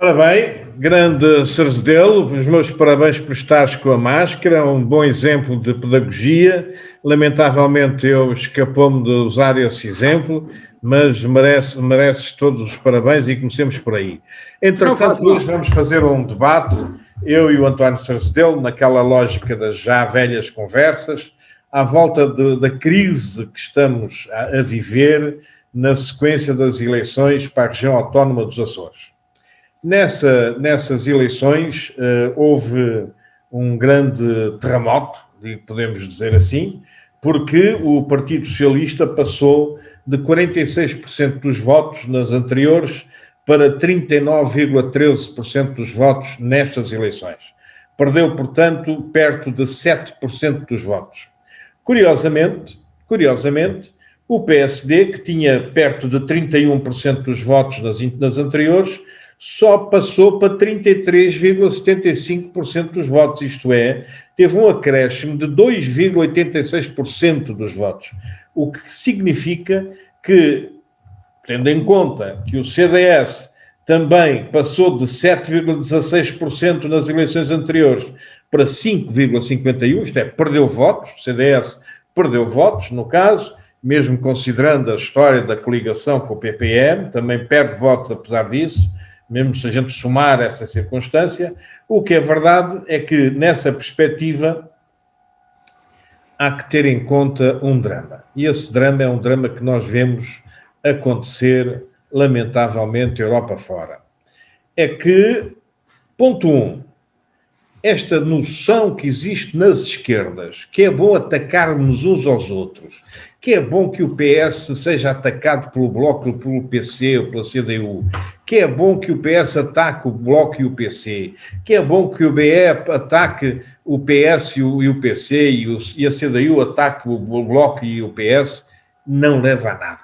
Ora bem, grande Cerzedelo, os meus parabéns por estares com a máscara, é um bom exemplo de pedagogia. Lamentavelmente eu escapou-me de usar esse exemplo, mas mereces todos os parabéns e comecemos por aí. Entretanto, hoje vamos fazer um debate, eu e o António Cerzedelo, naquela lógica das já velhas conversas, à volta da crise que estamos a viver na sequência das eleições para a região autónoma dos Açores. Nessas eleições houve um grande terremoto, podemos dizer assim, porque o Partido Socialista passou de 46% dos votos nas anteriores para 39,13% dos votos nestas eleições. Perdeu, portanto, perto de 7% dos votos. Curiosamente, o PSD, que tinha perto de 31% dos votos nas anteriores, só passou para 33,75% dos votos, isto é, teve um acréscimo de 2,86% dos votos, o que significa que, tendo em conta que o CDS também passou de 7,16% nas eleições anteriores para 5,51%, isto é, perdeu votos, o CDS perdeu votos, no caso, mesmo considerando a história da coligação com o PPM, também perde votos apesar disso, mesmo se a gente somar essa circunstância. O que é verdade é que, nessa perspectiva, há que ter em conta um drama. E esse drama é um drama que nós vemos acontecer, lamentavelmente, Europa fora. É que, ponto 1, esta noção que existe nas esquerdas, que é bom atacarmos uns aos outros, que é bom que o PS seja atacado pelo Bloco, ou pelo PC ou pela CDU, que é bom que o PS ataque o Bloco e o PC, que é bom que o BE ataque o PS e o PC e a CDU ataque o Bloco e o PS, não leva a nada.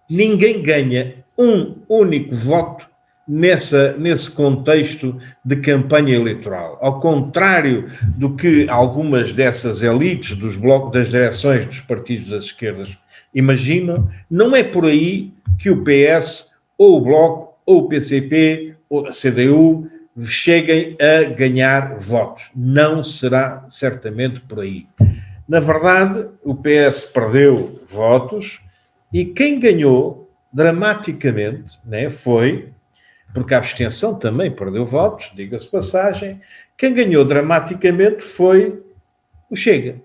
Ninguém ganha um único voto nesse contexto de campanha eleitoral. Ao contrário do que algumas dessas elites dos blocos, das direções dos partidos das esquerdas imaginam, não é por aí que o PS, ou o Bloco, ou o PCP, ou a CDU cheguem a ganhar votos. Não será certamente por aí. Na verdade, o PS perdeu votos e quem ganhou dramaticamente, né, foi, porque a abstenção também perdeu votos, diga-se passagem, quem ganhou dramaticamente foi o Chega.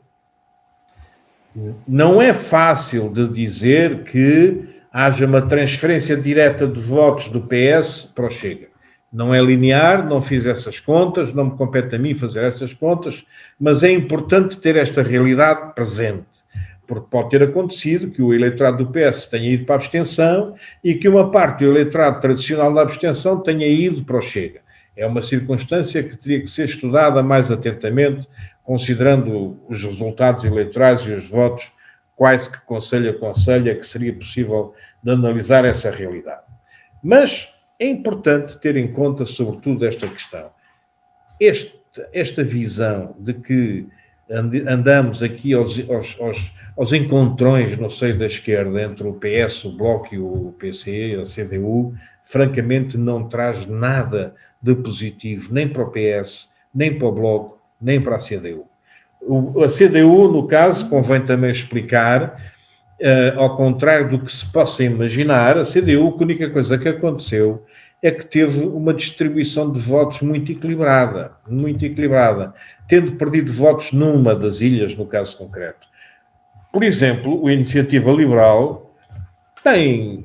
Não é fácil de dizer que haja uma transferência direta de votos do PS para o Chega. Não é linear, não fiz essas contas, não me compete a mim fazer essas contas, mas é importante ter esta realidade presente, porque pode ter acontecido que o eleitorado do PS tenha ido para a abstenção e que uma parte do eleitorado tradicional da abstenção tenha ido para o Chega. É uma circunstância que teria que ser estudada mais atentamente, considerando os resultados eleitorais e os votos, quase que conselho a conselho, é que seria possível de analisar essa realidade. Mas é importante ter em conta, sobretudo, esta questão. Esta visão de que andamos aqui aos encontrões no seio da esquerda entre o PS, o Bloco e o PC, a CDU, francamente não traz nada de positivo, nem para o PS, nem para o Bloco, nem para a CDU. A CDU, no caso, convém também explicar, ao contrário do que se possa imaginar, a CDU, a única coisa que aconteceu é que teve uma distribuição de votos muito equilibrada, tendo perdido votos numa das ilhas, no caso concreto. Por exemplo, a Iniciativa Liberal tem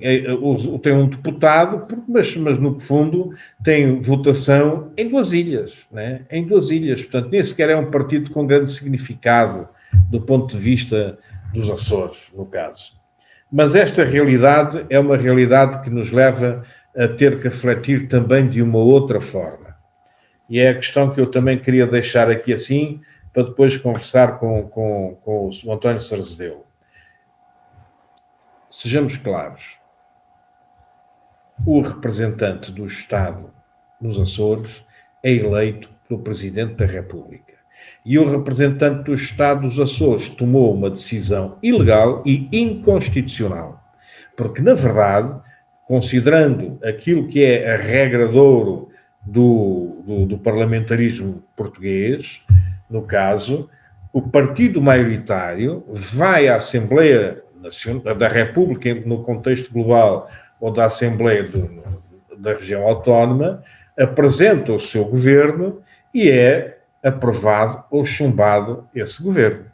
um deputado, mas no fundo tem votação em duas ilhas, né? Em duas ilhas, portanto nem sequer é um partido com grande significado do ponto de vista dos Açores, no caso. Mas esta realidade é uma realidade que nos leva a ter que refletir também de uma outra forma. E é a questão que eu também queria deixar aqui assim, para depois conversar com o António Cerzedelo. Sejamos claros, o representante do Estado nos Açores é eleito pelo Presidente da República. E o representante do Estado dos Açores tomou uma decisão ilegal e inconstitucional. Porque, na verdade, considerando aquilo que é a regra de ouro do parlamentarismo português, no caso, o partido maioritário vai à Assembleia da República, no contexto global, ou da Assembleia da região autónoma, apresenta o seu governo e é aprovado ou chumbado esse governo.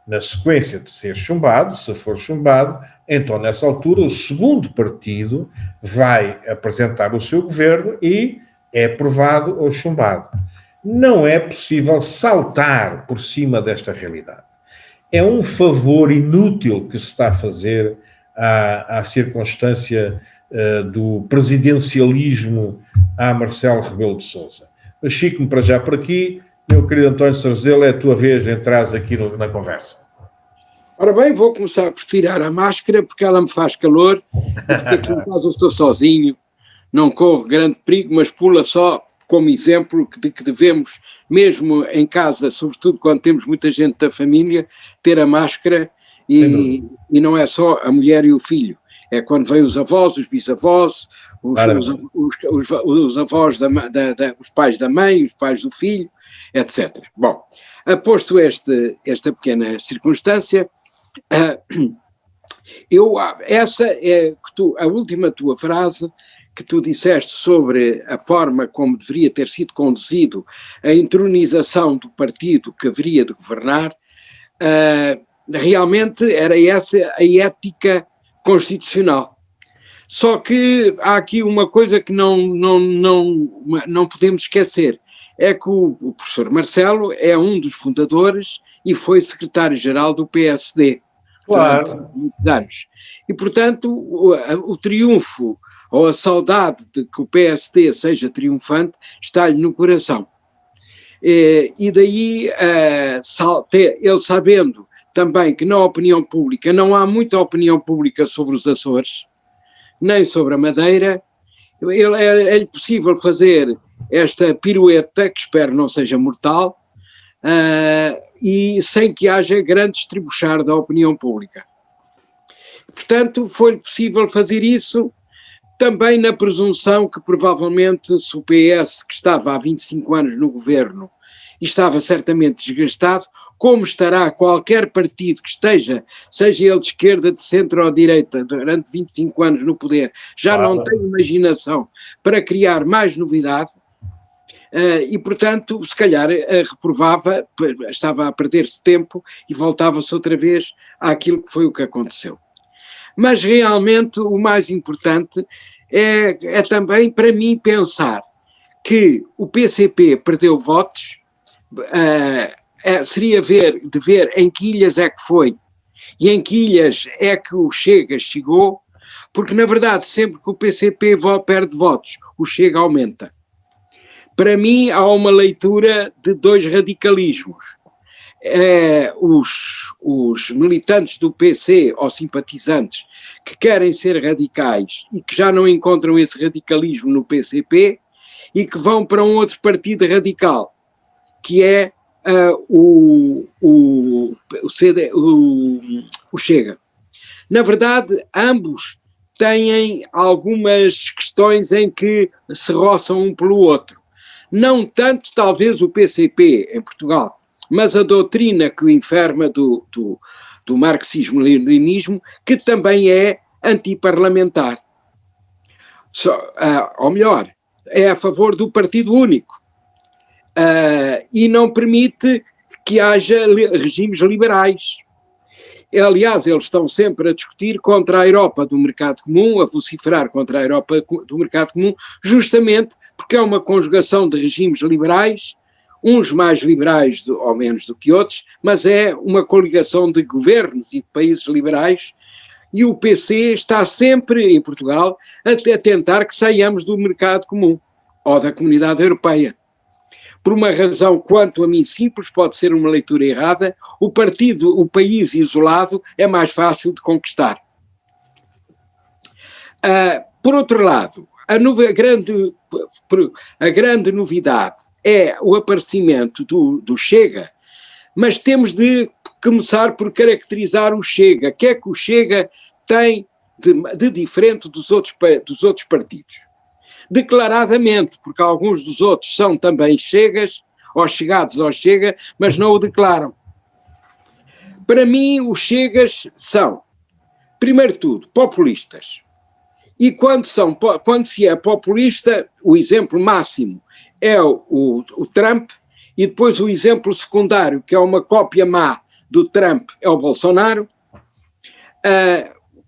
Na sequência de ser chumbado, se for chumbado, então nessa altura o segundo partido vai apresentar o seu governo e é aprovado ou chumbado. Não é possível saltar por cima desta realidade. É um favor inútil que se está a fazer à circunstância do presidencialismo a Marcelo Rebelo de Sousa. Mas fico-me para já por aqui. Meu querido António Sarzelo, é a tua vez de entrares aqui na conversa. Ora bem, vou começar por tirar a máscara porque ela me faz calor, porque aqui em casa eu estou sozinho, não corro grande perigo, mas pula só como exemplo de que devemos, mesmo em casa, sobretudo quando temos muita gente da família, ter a máscara e não é só a mulher e o filho, é quando vêm os avós, os bisavós, os avós, os pais da mãe, os pais do filho, etc. Bom, aposto esta pequena circunstância, essa é a última tua frase que tu disseste sobre a forma como deveria ter sido conduzido a entronização do partido que haveria de governar, realmente era essa a ética constitucional. Só que há aqui uma coisa que não podemos esquecer, é que o professor Marcelo é um dos fundadores e foi secretário-geral do PSD durante muitos anos. E, portanto, o triunfo ou a saudade de que o PSD seja triunfante está-lhe no coração. E daí, ele sabendo também que na opinião pública, não há muita opinião pública sobre os Açores, nem sobre a Madeira, é-lhe possível fazer esta pirueta, que espero não seja mortal, e sem que haja grande estribuchar da opinião pública. Portanto, foi possível fazer isso também na presunção que provavelmente se o PS, que estava há 25 anos no governo e estava certamente desgastado, como estará qualquer partido que esteja, seja ele de esquerda, de centro ou de direita, durante 25 anos no poder, já não tem imaginação para criar mais novidade, e portanto, se calhar reprovava, estava a perder-se tempo e voltava-se outra vez àquilo que foi o que aconteceu. Mas realmente o mais importante é também para mim pensar que o PCP perdeu votos, seria de ver em que ilhas é que foi e em que ilhas é que o Chega chegou, porque na verdade sempre que o PCP perde votos, o Chega aumenta. Para mim há uma leitura de dois radicalismos. Os militantes do PC ou simpatizantes que querem ser radicais e que já não encontram esse radicalismo no PCP e que vão para um outro partido radical, que é o Chega. Na verdade, ambos têm algumas questões em que se roçam um pelo outro. Não tanto, talvez, o PCP em Portugal, mas a doutrina que o enferma do marxismo-leninismo, que também é antiparlamentar. Ou melhor, é a favor do partido único. E não permite que haja regimes liberais. Aliás, eles estão sempre a discutir contra a Europa do mercado comum, a vociferar contra a Europa do mercado comum, justamente porque é uma conjugação de regimes liberais, uns mais liberais ou menos do que outros, mas é uma coligação de governos e de países liberais, e o PC está sempre, em Portugal, a tentar que saiamos do mercado comum, ou da Comunidade Europeia. Por uma razão, quanto a mim, simples, pode ser uma leitura errada, o país isolado é mais fácil de conquistar. Por outro lado, a grande novidade é o aparecimento do Chega, mas temos de começar por caracterizar o Chega. O que é que o Chega tem de diferente dos outros partidos? declaradamente, porque alguns dos outros são também chegas, ou chegados ao Chega, mas não o declaram. Para mim, os chegas são, primeiro de tudo, populistas. E quando se é populista, o exemplo máximo é o Trump, e depois o exemplo secundário, que é uma cópia má do Trump, é o Bolsonaro.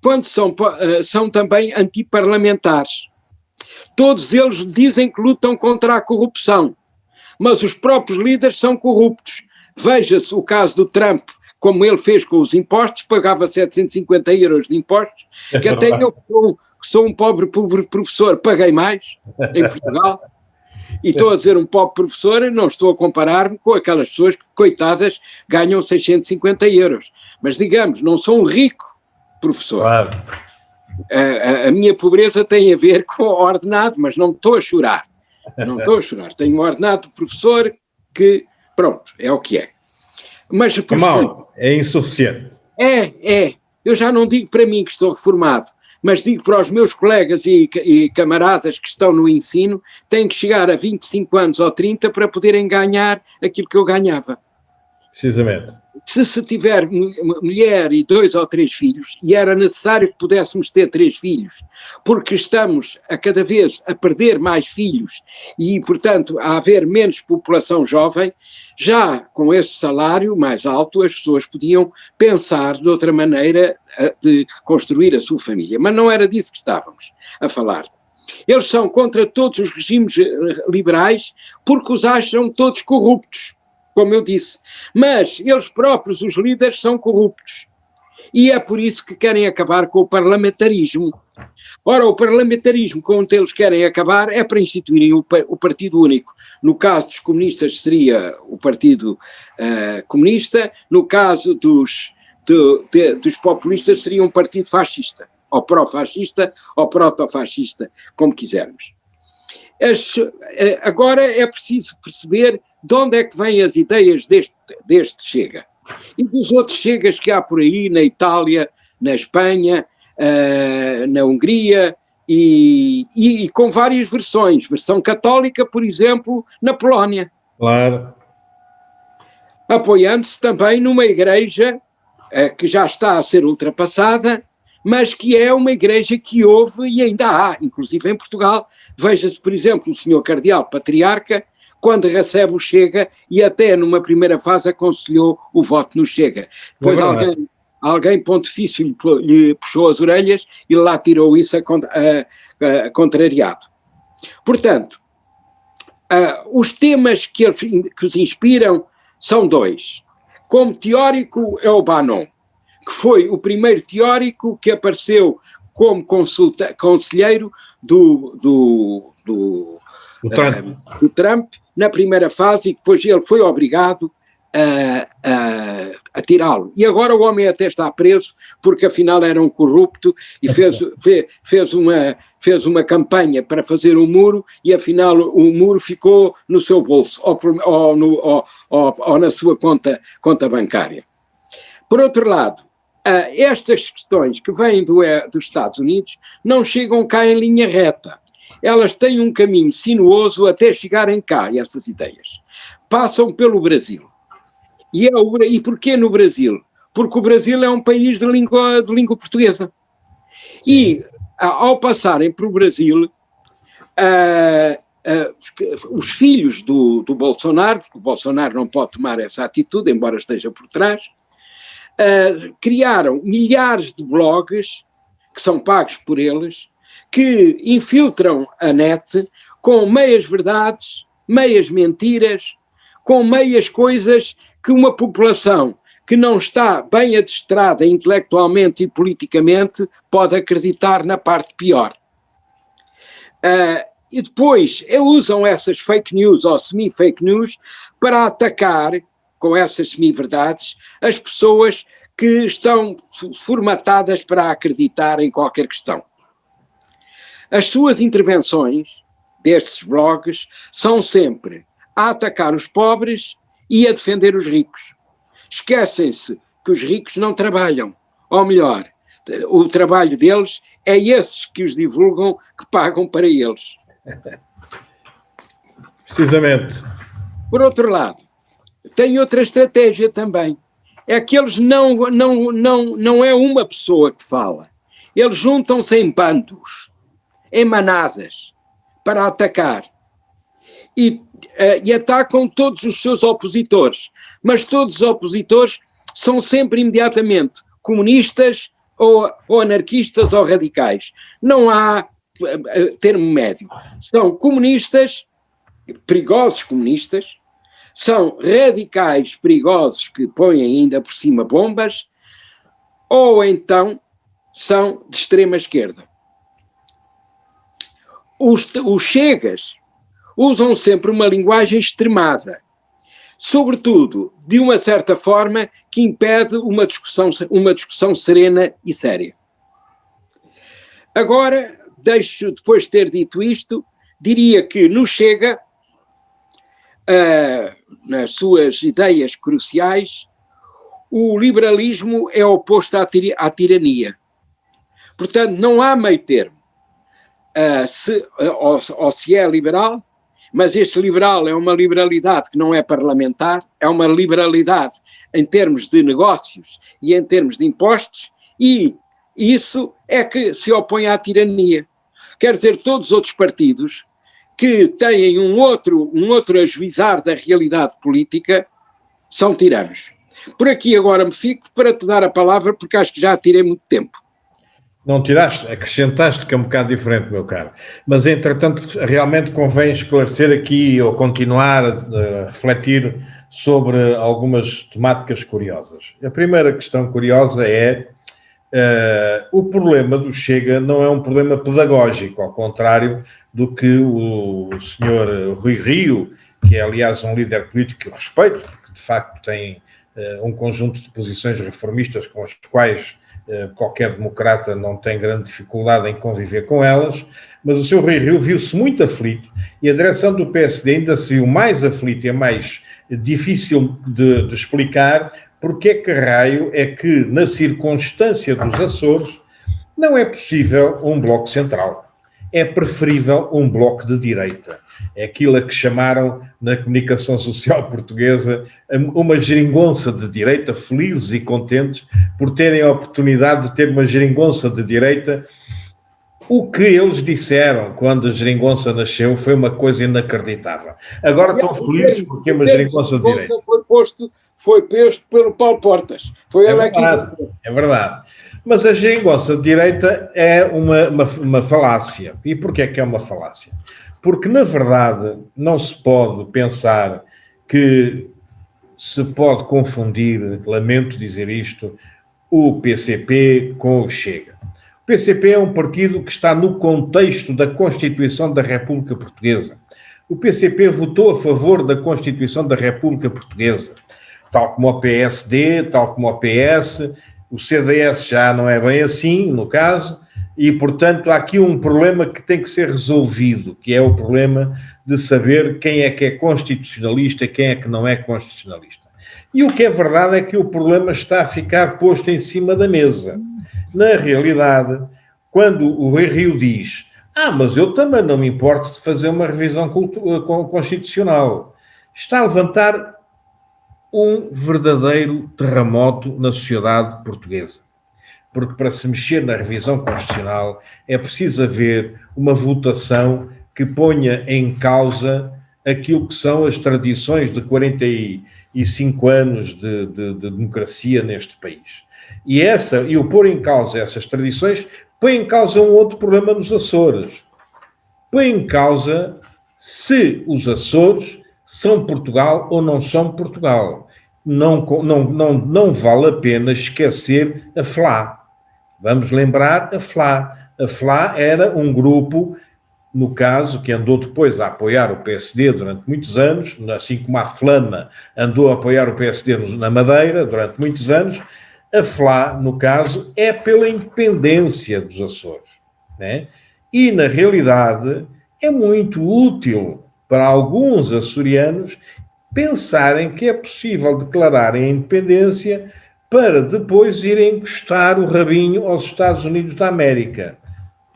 Quando são também antiparlamentares. Todos eles dizem que lutam contra a corrupção, mas os próprios líderes são corruptos. Veja-se o caso do Trump, como ele fez com os impostos, pagava 750 euros de impostos, que até eu, que sou um pobre professor, paguei mais em Portugal, e estou a dizer um pobre professor, não estou a comparar-me com aquelas pessoas que, coitadas, ganham 650 euros. Mas, digamos, não sou um rico professor. Claro. A minha pobreza tem a ver com o ordenado, mas não estou a chorar. Não estou a chorar. Tenho um ordenado de professor que, pronto, é o que é. Mas, É mau, é insuficiente. Eu já não digo para mim que estou reformado, mas digo para os meus colegas e camaradas que estão no ensino, têm que chegar a 25 anos ou 30 para poderem ganhar aquilo que eu ganhava. Precisamente. Se tiver mulher e 2 ou 3 filhos, e era necessário que pudéssemos ter 3 filhos, porque estamos a cada vez a perder mais filhos e, portanto, a haver menos população jovem, já com esse salário mais alto as pessoas podiam pensar de outra maneira de construir a sua família. Mas não era disso que estávamos a falar. Eles são contra todos os regimes liberais porque os acham todos corruptos, como eu disse. Mas eles próprios, os líderes, são corruptos. E é por isso que querem acabar com o parlamentarismo. Ora, o parlamentarismo com que eles querem acabar é para instituírem o Partido Único. No caso dos comunistas seria o Partido Comunista, no caso dos populistas seria um partido fascista, ou pró-fascista, ou proto-fascista, como quisermos. Agora é preciso perceber de onde é que vêm as ideias deste Chega. E dos outros Chegas que há por aí, na Itália, na Espanha, na Hungria, e com várias versões. Versão católica, por exemplo, na Polónia. Claro. Apoiando-se também numa igreja que já está a ser ultrapassada, mas que é uma igreja que houve e ainda há, inclusive em Portugal. Veja-se, por exemplo, o senhor Cardeal Patriarca, quando recebe o Chega, e até numa primeira fase aconselhou o voto no Chega. Depois alguém pontifício lhe puxou as orelhas e lá tirou isso a contrariado. Portanto, os temas que os inspiram são 2. Como teórico é o Bannon, que foi o primeiro teórico que apareceu como conselheiro do Trump na primeira fase, e depois ele foi obrigado a tirá-lo. E agora o homem até está preso, porque afinal era um corrupto e fez uma campanha para fazer um muro, e afinal o muro ficou no seu bolso ou na sua conta bancária. Por outro lado, estas questões que vêm dos Estados Unidos não chegam cá em linha reta. Elas têm um caminho sinuoso até chegarem cá, essas ideias. Passam pelo Brasil. E porquê no Brasil? Porque o Brasil é um país de língua portuguesa. E, ao passarem para o Brasil, os filhos do Bolsonaro, porque o Bolsonaro não pode tomar essa atitude, embora esteja por trás, criaram milhares de blogs, que são pagos por eles, que infiltram a net com meias verdades, meias mentiras, com meias coisas que uma população que não está bem adestrada intelectualmente e politicamente pode acreditar na parte pior. E depois usam essas fake news ou semi-fake news para atacar, com essas semi-verdades, as pessoas que estão formatadas para acreditar em qualquer questão. As suas intervenções destes blogs são sempre a atacar os pobres e a defender os ricos. Esquecem-se que os ricos não trabalham, ou melhor, o trabalho deles é esses que os divulgam, que pagam para eles. Precisamente. Por outro lado, tem outra estratégia também. É que eles não é uma pessoa que fala. Eles juntam-se em bandos, em manadas, para atacar. E atacam todos os seus opositores. Mas todos os opositores são sempre imediatamente comunistas ou anarquistas ou radicais. Não há termo médio. São comunistas, perigosos comunistas, são radicais perigosos que põem ainda por cima bombas, ou então são de extrema esquerda. Os chegas usam sempre uma linguagem extremada, sobretudo de uma certa forma que impede uma discussão serena e séria. Agora, depois de ter dito isto, diria que no Chega, nas suas ideias cruciais, o liberalismo é oposto à tirania. Portanto, não há meio termo. Ou se é liberal, mas este liberal é uma liberalidade que não é parlamentar, é uma liberalidade em termos de negócios e em termos de impostos, e isso é que se opõe à tirania. Quer dizer, todos os outros partidos que têm um outro ajuizar da realidade política são tiranos. Por aqui agora me fico para te dar a palavra, porque acho que já tirei muito tempo. Não tiraste, acrescentaste, que é um bocado diferente, meu caro. Mas, entretanto, realmente convém esclarecer aqui ou continuar a refletir sobre algumas temáticas curiosas. A primeira questão curiosa é o problema do Chega não é um problema pedagógico, ao contrário do que o senhor Rui Rio, que é, aliás, um líder político que eu respeito, porque, de facto, tem um conjunto de posições reformistas com as quais qualquer democrata não tem grande dificuldade em conviver com elas, mas o Sr. Rui Rio viu-se muito aflito e a direção do PSD ainda se viu mais aflita e é mais difícil de explicar porque é que raio é que, na circunstância dos Açores, não é possível um bloco central. É preferível um bloco de direita. É aquilo a que chamaram, na comunicação social portuguesa, uma geringonça de direita, felizes e contentes por terem a oportunidade de ter uma geringonça de direita. O que eles disseram quando a geringonça nasceu foi uma coisa inacreditável. Agora estão felizes porque é uma geringonça de direita. Foi posto pelo Paulo Portas. Foi ele aqui. É verdade. Mas a geringonça de direita é uma falácia. E porquê que é uma falácia? Porque, na verdade, não se pode pensar que se pode confundir, lamento dizer isto, o PCP com o Chega. O PCP é um partido que está no contexto da Constituição da República Portuguesa. O PCP votou a favor da Constituição da República Portuguesa, tal como o PSD, tal como o PS. O CDS já não é bem assim, no caso, e, portanto, há aqui um problema que tem que ser resolvido, que é o problema de saber quem é que é constitucionalista e quem é que não é constitucionalista. E o que é verdade é que o problema está a ficar posto em cima da mesa. Na realidade, quando o Rui Rio diz mas eu também não me importo de fazer uma revisão constitucional, está a levantar um verdadeiro terremoto na sociedade portuguesa. Porque para se mexer na revisão constitucional é preciso haver uma votação que ponha em causa aquilo que são as tradições de 45 anos de democracia neste país. E o pôr em causa essas tradições põe em causa um outro problema nos Açores. Põe em causa se os Açores são Portugal ou não são Portugal. Não vale a pena esquecer a FLA. Vamos lembrar a FLA. A FLA era um grupo, no caso, que andou depois a apoiar o PSD durante muitos anos, assim como a Flama andou a apoiar o PSD na Madeira durante muitos anos. A FLA, no caso, é pela independência dos Açores, né? E, na realidade, é muito útil para alguns açorianos pensarem que é possível declararem a independência para depois irem encostar o rabinho aos Estados Unidos da América,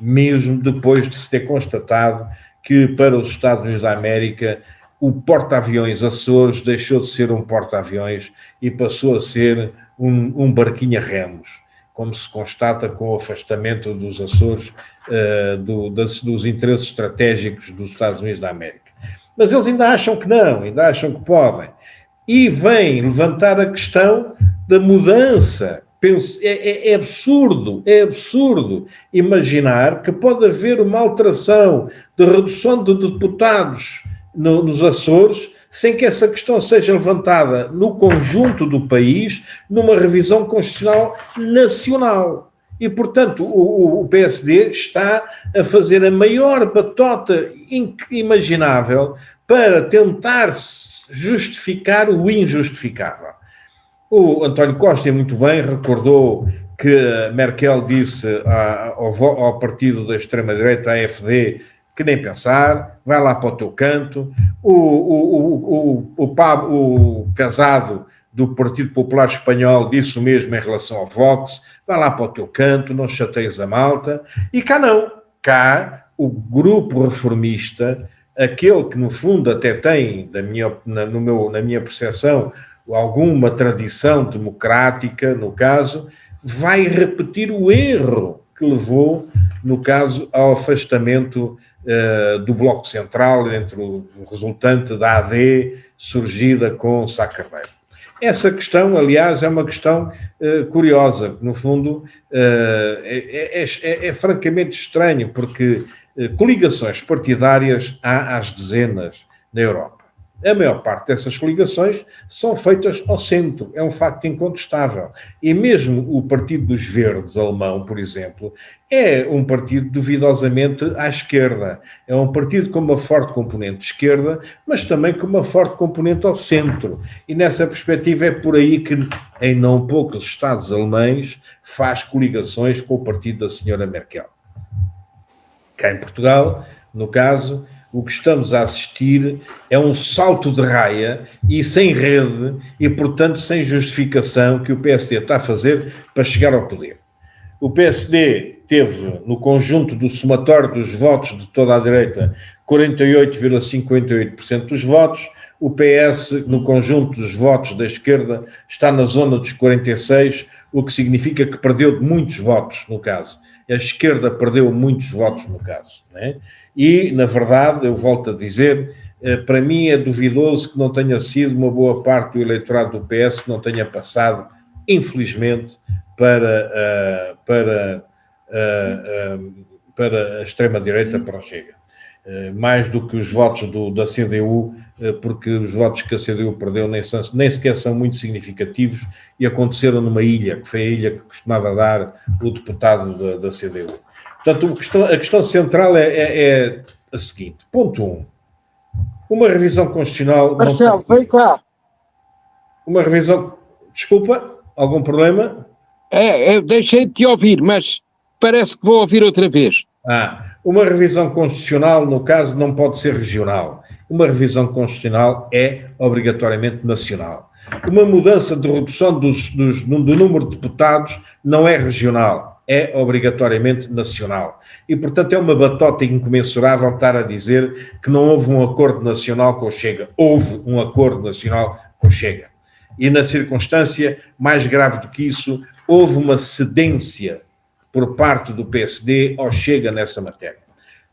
mesmo depois de se ter constatado que para os Estados Unidos da América o porta-aviões Açores deixou de ser um porta-aviões e passou a ser um barquinho a remos, como se constata com o afastamento dos Açores dos interesses estratégicos dos Estados Unidos da América. Mas eles ainda acham que não, ainda acham que podem. E vêm levantar a questão da mudança. É absurdo imaginar que pode haver uma alteração de redução de deputados nos Açores sem que essa questão seja levantada no conjunto do país numa revisão constitucional nacional. E, portanto, o PSD está a fazer a maior batota imaginável para tentar justificar o injustificável. O António Costa, muito bem, recordou que Merkel disse ao partido da extrema-direita, a AfD, que nem pensar, vai lá para o teu canto. O Casado, do Partido Popular Espanhol, disse o mesmo em relação ao Vox, vai lá para o teu canto, não chateias a malta. E cá não. Cá, o grupo reformista, aquele que no fundo até tem, na minha percepção, alguma tradição democrática, no caso, vai repetir o erro que levou, no caso, ao afastamento do Bloco Central, entre o resultante da AD, surgida com Sá Carneiro. Essa questão, aliás, é uma questão curiosa, no fundo, é francamente estranho, porque coligações partidárias há às dezenas na Europa. A maior parte dessas coligações são feitas ao centro, é um facto incontestável. E mesmo o Partido dos Verdes alemão, por exemplo, é um partido duvidosamente à esquerda. É um partido com uma forte componente de esquerda, mas também com uma forte componente ao centro. E nessa perspectiva é por aí que, em não poucos Estados alemães, faz coligações com o partido da senhora Merkel. Cá em Portugal, no caso, o que estamos a assistir é um salto de raia e sem rede e, portanto, sem justificação que o PSD está a fazer para chegar ao poder. O PSD teve, no conjunto do somatório dos votos de toda a direita, 48,58% dos votos. O PS, no conjunto dos votos da esquerda, está na zona dos 46%, o que significa que perdeu muitos votos, no caso. A esquerda perdeu muitos votos, no caso, não é? E, na verdade, eu volto a dizer, para mim é duvidoso que não tenha sido uma boa parte do eleitorado do PS que não tenha passado, infelizmente, para a extrema-direita, para o Chega. Mais do que os votos da CDU, porque os votos que a CDU perdeu nem sequer são muito significativos e aconteceram numa ilha, que foi a ilha que costumava dar o deputado da CDU. Portanto, a questão central é a seguinte. Ponto 1. Uma revisão constitucional... Marcelo, vem cá. Uma revisão... Desculpa, algum problema? Deixei de te ouvir, mas parece que vou ouvir outra vez. Uma revisão constitucional, no caso, não pode ser regional. Uma revisão constitucional é obrigatoriamente nacional. Uma mudança de redução do número de deputados não é regional. É obrigatoriamente nacional. E, portanto, é uma batota incomensurável estar a dizer que não houve um acordo nacional com o Chega. Houve um acordo nacional com o Chega. E, na circunstância, mais grave do que isso, houve uma cedência por parte do PSD ao Chega nessa matéria.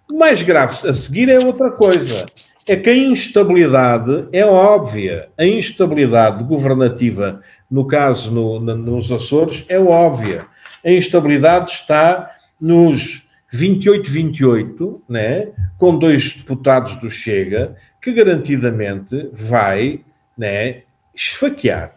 O mais grave a seguir é outra coisa. É que a instabilidade é óbvia. A instabilidade governativa, no caso nos Açores, é óbvia. A instabilidade está nos 28, né, com 2 deputados do Chega, que garantidamente vai, né, esfaquear,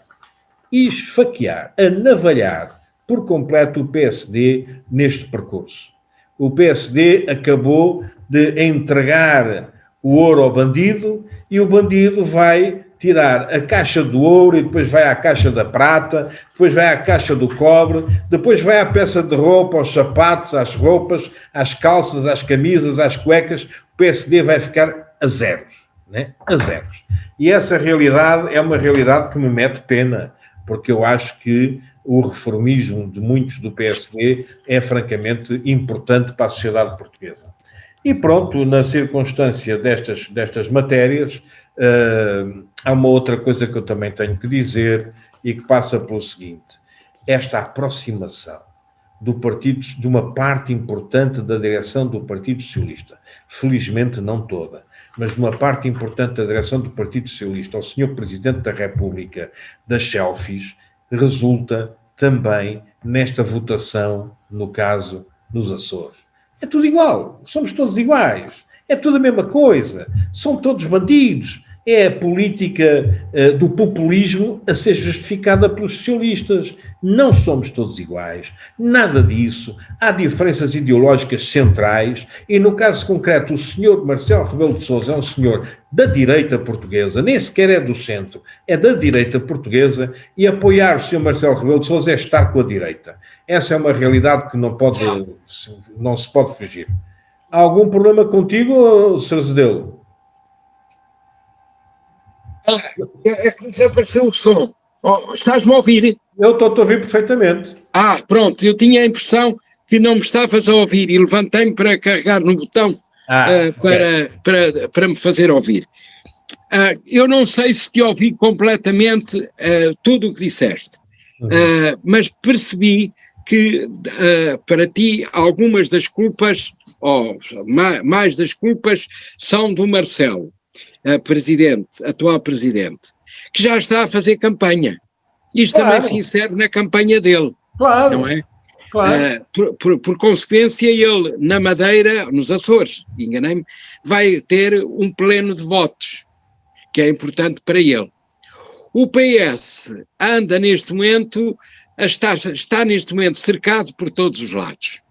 anavalhar por completo o PSD neste percurso. O PSD acabou de entregar o ouro ao bandido e o bandido vai tirar a caixa do ouro e depois vai à caixa da prata, depois vai à caixa do cobre, depois vai à peça de roupa, aos sapatos, às roupas, às calças, às camisas, às cuecas. O PSD vai ficar a zeros, né? A zeros. E essa realidade é uma realidade que me mete pena, porque eu acho que o reformismo de muitos do PSD é francamente importante para a sociedade portuguesa. E pronto, na circunstância destas matérias, há uma outra coisa que eu também tenho que dizer e que passa pelo seguinte: esta aproximação do partido, de uma parte importante da direção do Partido Socialista, felizmente não toda, mas de uma parte importante da direção do Partido Socialista ao Sr. Presidente da República das selfies, resulta também nesta votação, no caso, nos Açores. É tudo igual, somos todos iguais, é tudo a mesma coisa, são todos bandidos. É a política do populismo a ser justificada pelos socialistas. Não somos todos iguais, nada disso. Há diferenças ideológicas centrais e, no caso concreto, o senhor Marcelo Rebelo de Sousa é um senhor da direita portuguesa, nem sequer é do centro, é da direita portuguesa, e apoiar o senhor Marcelo Rebelo de Sousa é estar com a direita. Essa é uma realidade que não se pode fugir. Há algum problema contigo, Sr. Zedelo? É que desapareceu o som. Oh, estás-me a ouvir? Eu estou a ouvir perfeitamente. Pronto, eu tinha a impressão que não me estavas a ouvir e levantei-me para carregar no botão para me fazer ouvir. Eu não sei se te ouvi completamente tudo o que disseste, mas percebi que para ti algumas das culpas, ou mais das culpas, são do Marcelo, atual presidente, que já está a fazer campanha. Isto também se insere na campanha dele, não é? Claro. Por consequência, ele na Madeira, nos Açores, enganei-me, vai ter um pleno de votos, que é importante para ele. O PS anda neste momento, está neste momento cercado por todos os lados.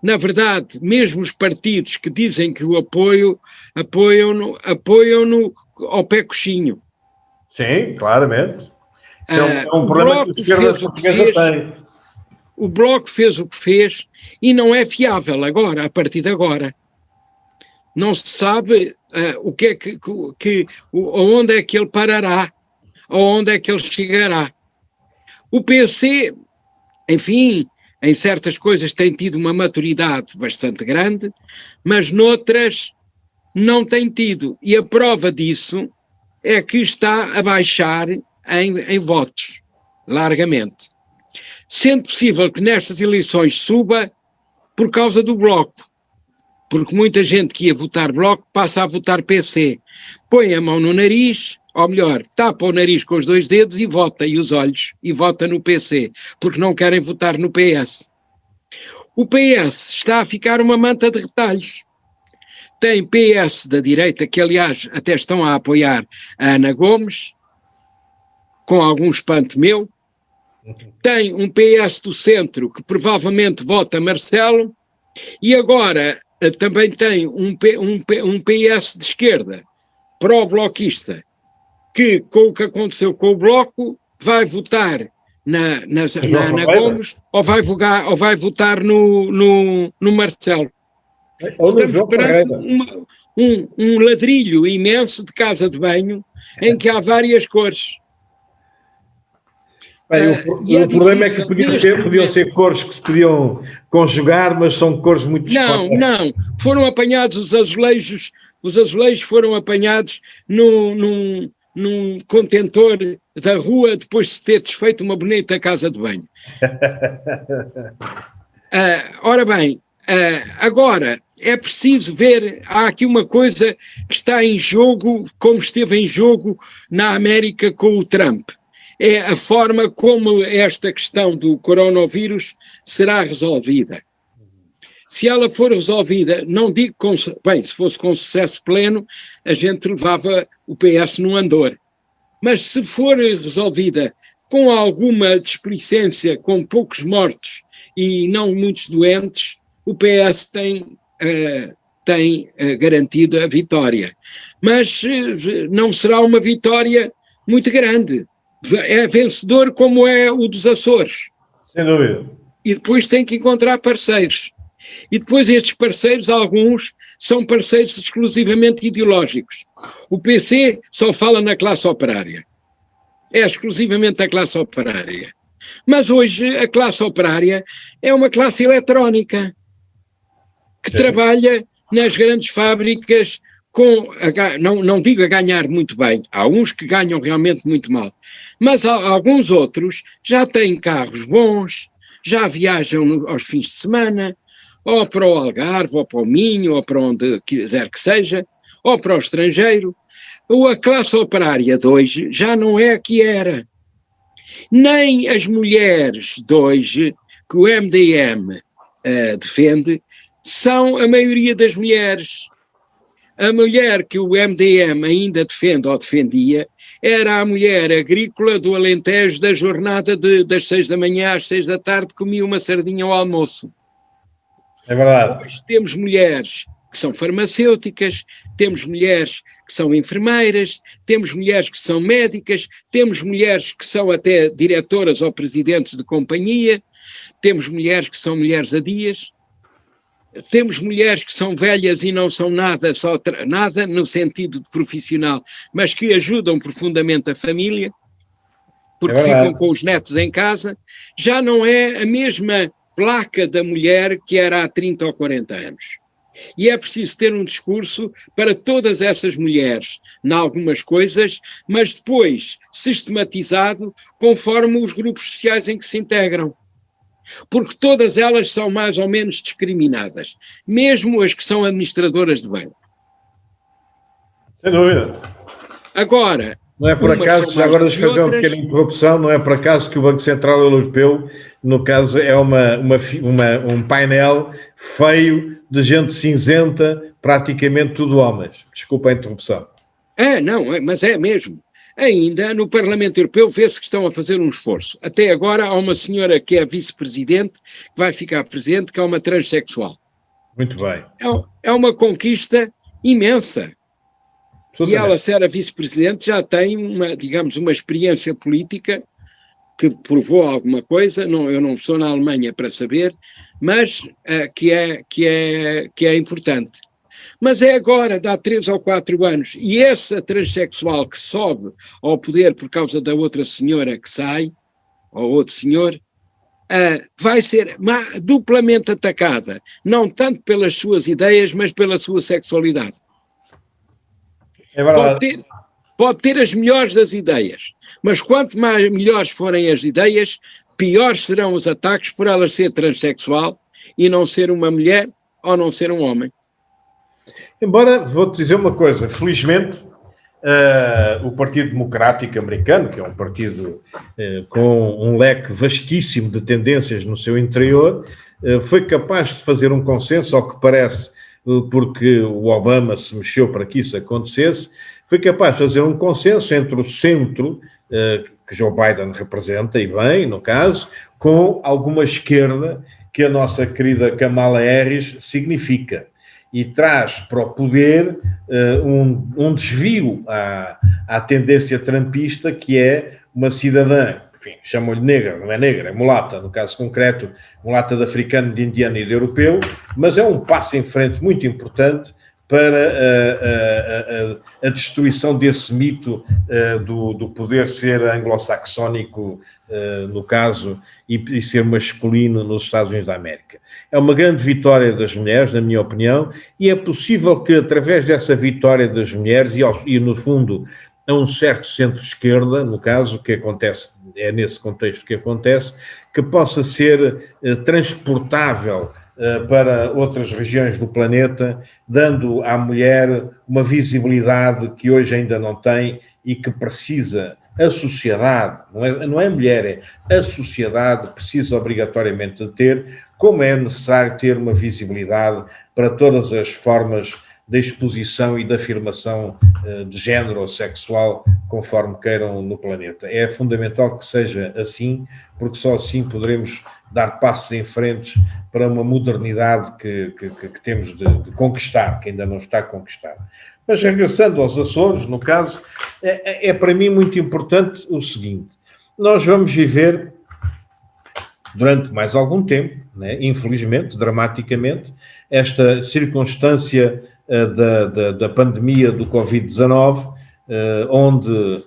Na verdade, mesmo os partidos que dizem que o apoiam-no ao pé coxinho. Sim, claramente. É um problema que a esquerda portuguesa tem. O Bloco fez o que fez e não é fiável agora, a partir de agora. Não se sabe o que é onde é que ele parará, aonde é que ele chegará. O PC, enfim, em certas coisas tem tido uma maturidade bastante grande, mas noutras não tem tido. E a prova disso é que está a baixar em votos, largamente. Sendo possível que nestas eleições suba por causa do Bloco, porque muita gente que ia votar Bloco passa a votar PC. Põe a mão no nariz, ou melhor, tapa o nariz com os dois dedos e vota, e os olhos, e vota no PC, porque não querem votar no PS. O PS está a ficar uma manta de retalhos. Tem PS da direita, que aliás até estão a apoiar a Ana Gomes, com algum espanto meu. Tem um PS do centro que provavelmente vota Marcelo, e agora também tem um PS de esquerda, pró-bloquista, que com o que aconteceu com o Bloco vai votar na Ana Gomes ou vai votar no Marcelo. Estamos perante um ladrilho imenso de casa de banho em que há várias cores. O problema é que podiam ser cores que se podiam conjugar, mas são cores muito dispares. Não, foram apanhados os azulejos foram apanhados num contentor da rua depois de se ter desfeito uma bonita casa de banho. Ora bem, agora é preciso ver, há aqui uma coisa que está em jogo, como esteve em jogo na América com o Trump. É a forma como esta questão do coronavírus será resolvida. Se ela for resolvida, não digo se fosse com sucesso pleno, a gente levava o PS num andor. Mas se for resolvida com alguma displicência, com poucos mortos e não muitos doentes, o PS tem garantido a vitória. Mas não será uma vitória muito grande. É vencedor como é o dos Açores. Sem dúvida. E depois tem que encontrar parceiros. E depois estes parceiros, alguns, são parceiros exclusivamente ideológicos. O PC só fala na classe operária. É exclusivamente a classe operária. Mas hoje a classe operária é uma classe eletrónica. que trabalha nas grandes fábricas não digo a ganhar muito bem, há uns que ganham realmente muito mal, mas alguns outros já têm carros bons, já viajam aos fins de semana, ou para o Algarve, ou para o Minho, ou para onde quiser que seja, ou para o estrangeiro. A classe operária de hoje já não é a que era. Nem as mulheres de hoje, que o MDM defende, são a maioria das mulheres. A mulher que o MDM ainda defende ou defendia era a mulher agrícola do Alentejo da jornada das 6 da manhã às 6 da tarde, comia uma sardinha ao almoço. É verdade. Hoje temos mulheres que são farmacêuticas, temos mulheres que são enfermeiras, temos mulheres que são médicas, temos mulheres que são até diretoras ou presidentes de companhia, temos mulheres que são mulheres adias, temos mulheres que são velhas e não são nada, nada no sentido de profissional, mas que ajudam profundamente a família, porque ficam com os netos em casa. Já não é a mesma placa da mulher que era há 30 ou 40 anos. E é preciso ter um discurso para todas essas mulheres, em algumas coisas, mas depois sistematizado conforme os grupos sociais em que se integram. Porque todas elas são mais ou menos discriminadas, mesmo as que são administradoras de banco. Sem dúvida. Agora, não é por acaso, agora deixa fazer uma pequena interrupção, não é por acaso que o Banco Central Europeu, no caso, é um painel feio de gente cinzenta, praticamente tudo homens. Desculpa a interrupção. Mas é mesmo. Ainda no Parlamento Europeu vê-se que estão a fazer um esforço. Até agora há uma senhora que é vice-presidente, que vai ficar presidente, que é uma transexual. Muito bem. É uma conquista imensa. E ela, se era vice-presidente, já tem uma experiência política que provou alguma coisa. Eu não estou na Alemanha para saber, mas que é importante. Mas é agora, dá 3 ou 4 anos, e essa transexual que sobe ao poder por causa da outra senhora que sai, ou outro senhor, vai ser duplamente atacada, não tanto pelas suas ideias, mas pela sua sexualidade. É verdade. Pode ter as melhores das ideias, mas quanto mais melhores forem as ideias, piores serão os ataques por ela ser transexual e não ser uma mulher ou não ser um homem. Embora, vou-te dizer uma coisa, felizmente, o Partido Democrático Americano, que é um partido com um leque vastíssimo de tendências no seu interior, foi capaz de fazer um consenso, ao que parece, porque o Obama se mexeu para que isso acontecesse, foi capaz de fazer um consenso entre o centro, que Joe Biden representa, e bem, no caso, com alguma esquerda que a nossa querida Kamala Harris significa. E traz para o poder um desvio à tendência trumpista, que é uma cidadã, enfim, chamam-lhe negra, não é negra, é mulata, no caso concreto, mulata de africano, de indiano e de europeu, mas é um passo em frente muito importante para a destruição desse mito do poder ser anglo-saxónico, no caso, e ser masculino nos Estados Unidos da América. É uma grande vitória das mulheres, na minha opinião, e é possível que, através dessa vitória das mulheres, e no fundo, a um certo centro-esquerda, no caso, que acontece, é nesse contexto que acontece, que possa ser transportável para outras regiões do planeta, dando à mulher uma visibilidade que hoje ainda não tem e que precisa, a sociedade, não é a mulher, é a sociedade precisa obrigatoriamente de ter, como é necessário ter uma visibilidade para todas as formas de exposição e de afirmação de género ou sexual, conforme queiram no planeta. É fundamental que seja assim, porque só assim poderemos dar passos em frente para uma modernidade que temos de conquistar, que ainda não está conquistada. Mas regressando aos Açores, no caso, é para mim muito importante o seguinte: nós vamos viver durante mais algum tempo, né, infelizmente, dramaticamente, esta circunstância da pandemia do Covid-19, onde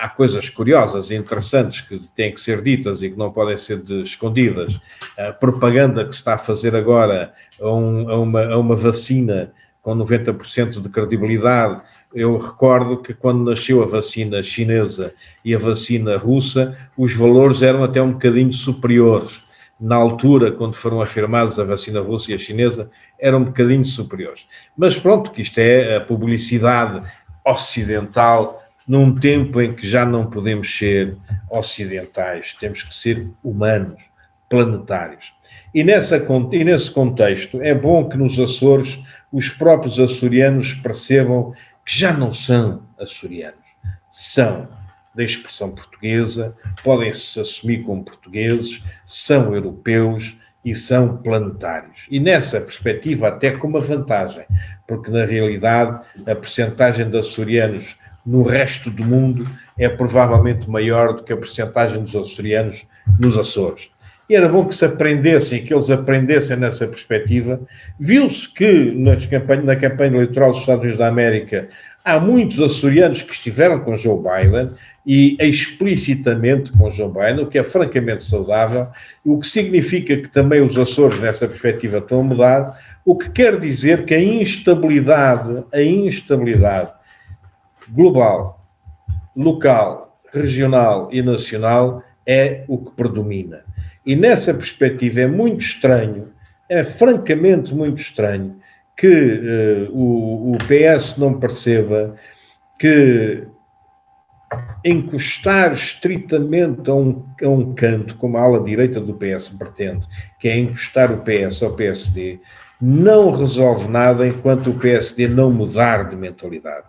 há coisas curiosas e interessantes que têm que ser ditas e que não podem ser escondidas. A propaganda que se está a fazer agora a uma vacina com 90% de credibilidade. Eu recordo que quando nasceu a vacina chinesa e a vacina russa, os valores eram até um bocadinho superiores. Na altura, quando foram afirmados a vacina russa e a chinesa, eram um bocadinho superiores. Mas pronto, que isto é a publicidade ocidental num tempo em que já não podemos ser ocidentais, temos que ser humanos, planetários. E nesse contexto, é bom que nos Açores os próprios açorianos percebam que já não são açorianos, são da expressão portuguesa, podem-se assumir como portugueses, são europeus e são planetários. E nessa perspectiva até com uma vantagem, porque na realidade a percentagem de açorianos no resto do mundo é provavelmente maior do que a percentagem dos açorianos nos Açores. E era bom que se aprendessem, que eles aprendessem nessa perspectiva. Viu-se que na campanha eleitoral dos Estados Unidos da América há muitos açorianos que estiveram com Joe Biden e explicitamente com Joe Biden, o que é francamente saudável, o que significa que também os Açores nessa perspectiva estão a mudar, o que quer dizer que a instabilidade global, local, regional e nacional é o que predomina. E nessa perspectiva é muito estranho, é francamente muito estranho, que o PS não perceba que encostar estritamente a um canto, como a ala direita do PS pretende, que é encostar o PS ao PSD, não resolve nada enquanto o PSD não mudar de mentalidade.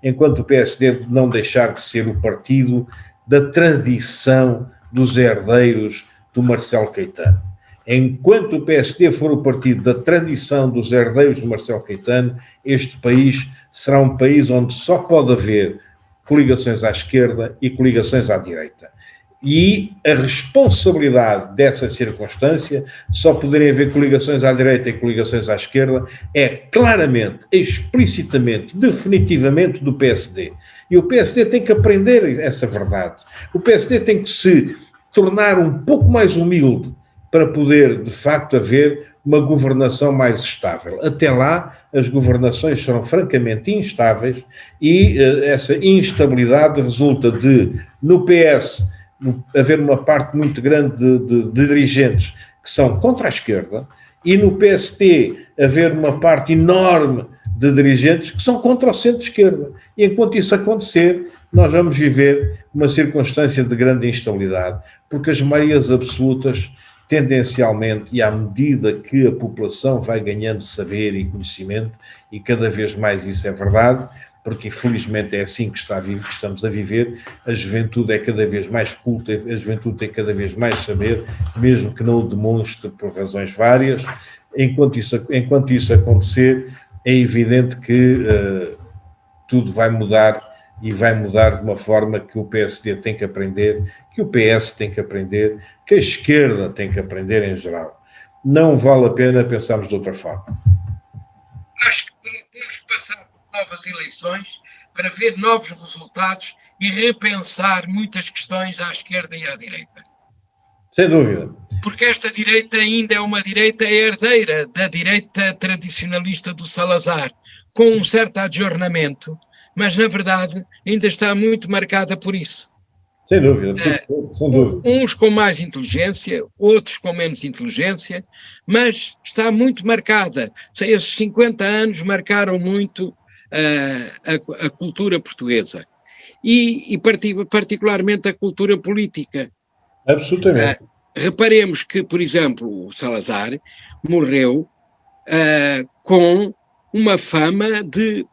Enquanto o PSD não deixar de ser o partido da tradição dos herdeiros do Marcelo Caetano. Enquanto o PSD for o partido da tradição dos herdeiros do Marcelo Caetano, este país será um país onde só pode haver coligações à esquerda e coligações à direita. E a responsabilidade dessa circunstância, só poderem haver coligações à direita e coligações à esquerda, é claramente, explicitamente, definitivamente do PSD. E o PSD tem que aprender essa verdade. O PSD tem que se tornar um pouco mais humilde para poder, de facto, haver uma governação mais estável. Até lá, as governações serão francamente instáveis e essa instabilidade resulta de, no PS, haver uma parte muito grande de dirigentes que são contra a esquerda e no PST haver uma parte enorme de dirigentes que são contra o centro-esquerda. E enquanto isso acontecer, nós vamos viver uma circunstância de grande instabilidade, porque as maiorias absolutas, tendencialmente, e à medida que a população vai ganhando saber e conhecimento, e cada vez mais isso é verdade, porque infelizmente é assim que estamos a viver, a juventude é cada vez mais culta, a juventude tem cada vez mais saber, mesmo que não o demonstre por razões várias. Enquanto isso acontecer, é evidente que tudo vai mudar, e vai mudar de uma forma que o PSD tem que aprender, que o PS tem que aprender, que a esquerda tem que aprender em geral. Não vale a pena pensarmos de outra forma. Acho que temos que passar por novas eleições para ver novos resultados e repensar muitas questões à esquerda e à direita. Sem dúvida. Porque esta direita ainda é uma direita herdeira da direita tradicionalista do Salazar, com um certo adjornamento, mas na verdade ainda está muito marcada por isso. Sem dúvida, sem dúvida. Uns com mais inteligência, outros com menos inteligência, mas está muito marcada. Esses 50 anos marcaram muito a cultura portuguesa e particularmente a cultura política. Absolutamente. Reparemos que, por exemplo, o Salazar morreu com uma fama de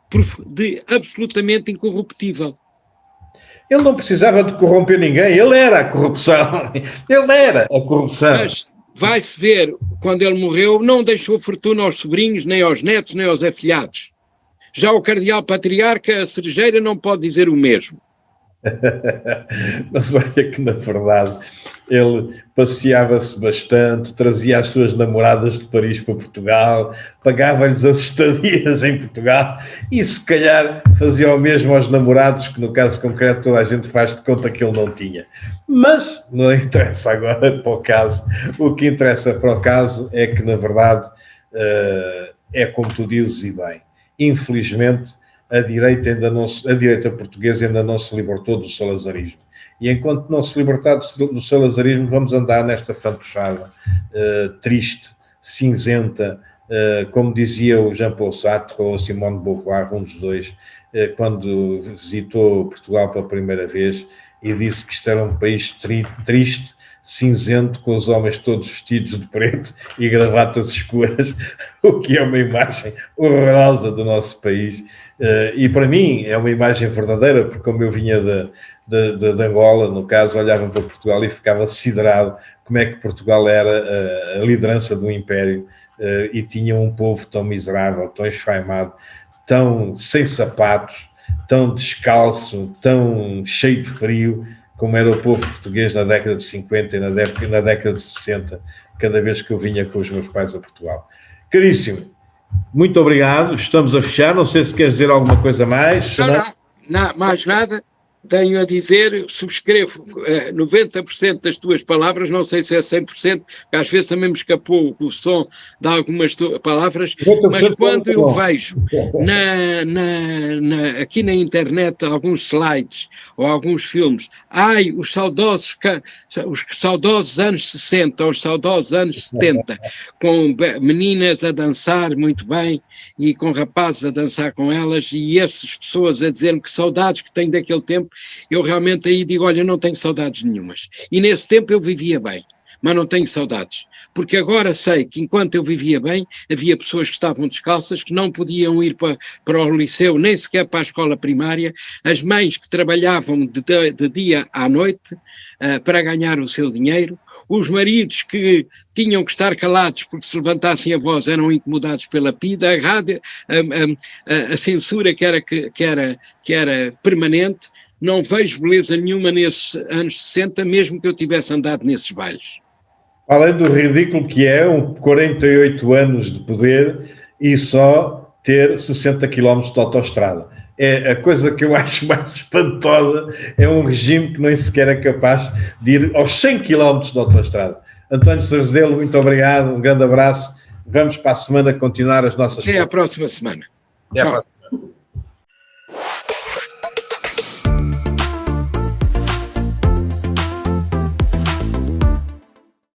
absolutamente incorruptível. Ele não precisava de corromper ninguém, ele era a corrupção. Ele era a corrupção. Mas vai-se ver, quando ele morreu, não deixou fortuna aos sobrinhos, nem aos netos, nem aos afilhados. Já o cardeal patriarca, a cerejeira, não pode dizer o mesmo. Mas olha que, na verdade, ele passeava-se bastante, trazia as suas namoradas de Paris para Portugal, pagava-lhes as estadias em Portugal e se calhar fazia o mesmo aos namorados, que no caso concreto toda a gente faz de conta que ele não tinha. Mas não interessa agora para o caso. O que interessa para o caso é que, na verdade, é como tu dizes e bem. Infelizmente, a direita portuguesa ainda não se libertou do salazarismo. E enquanto não se libertar do salazarismo, vamos andar nesta fantochada triste, cinzenta, como dizia o Jean-Paul Sartre ou Simone de Beauvoir, um dos dois, quando visitou Portugal pela primeira vez e disse que isto era um país triste, cinzento, com os homens todos vestidos de preto e gravatas escuras, o que é uma imagem horrorosa do nosso país. E para mim é uma imagem verdadeira, porque como eu vinha de Angola, no caso, olhava para Portugal e ficava siderado como é que Portugal era a liderança do império e tinha um povo tão miserável, tão esfaimado, tão sem sapatos, tão descalço, tão cheio de frio, como era o povo português na década de 50 e na década de 60, cada vez que eu vinha com os meus pais a Portugal. Caríssimo, muito obrigado, estamos a fechar, não sei se queres dizer alguma coisa mais. Não, mais nada. Tenho a dizer, subscrevo 90% das tuas palavras, não sei se é 100%, porque às vezes também me escapou o som de algumas palavras, mas quando eu vejo aqui na internet alguns slides ou alguns filmes, os saudosos anos 60, os saudosos anos 70, com meninas a dançar muito bem e com rapazes a dançar com elas, e essas pessoas a dizer-me que saudades que têm daquele tempo, eu realmente aí digo, olha, não tenho saudades nenhumas. E nesse tempo eu vivia bem, mas não tenho saudades. Porque agora sei que enquanto eu vivia bem, havia pessoas que estavam descalças, que não podiam ir para o liceu, nem sequer para a escola primária, as mães que trabalhavam de dia à noite para ganhar o seu dinheiro, os maridos que tinham que estar calados porque se levantassem a voz eram incomodados pela PIDA, a rádio, a censura que era permanente. Não vejo beleza nenhuma nesses anos 60, mesmo que eu tivesse andado nesses bailes. Além do ridículo que é 48 anos de poder e só ter 60 km de autoestrada. É a coisa que eu acho mais espantosa, é um regime que nem sequer é capaz de ir aos 100 km de autoestrada. António Sarzedelo, muito obrigado, um grande abraço. Vamos para a semana continuar as nossas... Até à próxima semana. Até à próxima.